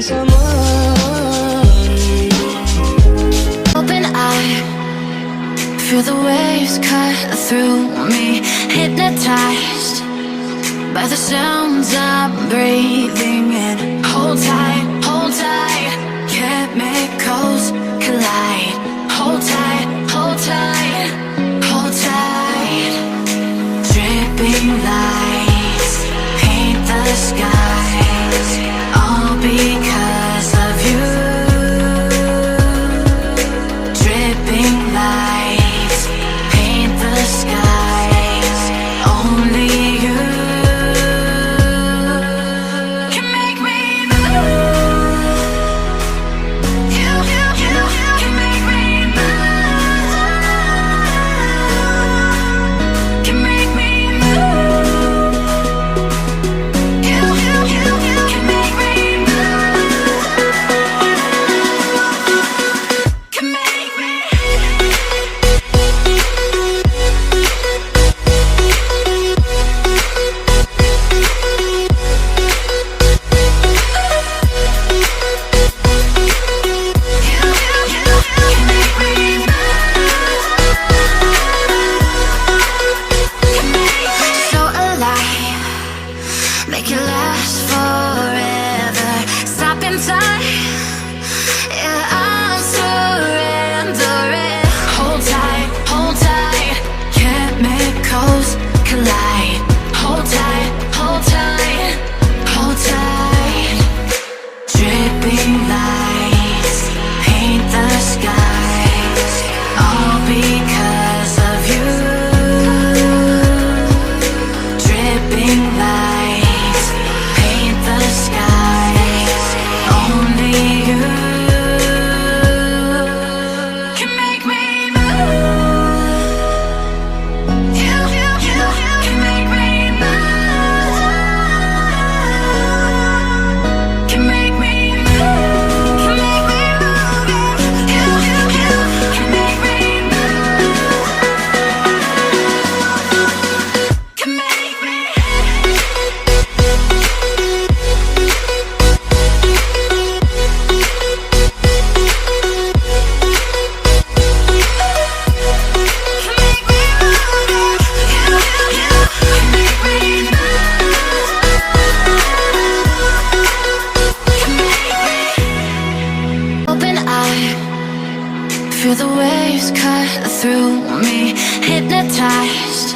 zaman. Open eye, feel the waves cut through me, hypnotized by the sounds I'm breathing in. Hold tight, chemicals collide. Hold tight, hold tight, hold tight. Dripping lights paint the skies, all because of you. Dripping lights paint the skies, only you can make me move. You can make me move. Can make me move. You can make me move. Can make me. So alive, make it last forever. Stop in time, yeah, I'm surrendering. Hold tight, chemicals collide. Hold tight, hold tight, hold tight. Dripping lights paint the skies, all because of you. Dripping lights paint the skies, only you can make me move. You can make me move. Can make me move. Can make me move. You can make me move. Can make me. Open eye, feel the waves cut through me, hypnotized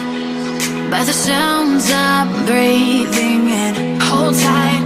by the sounds I'm breathing in. Hold tight,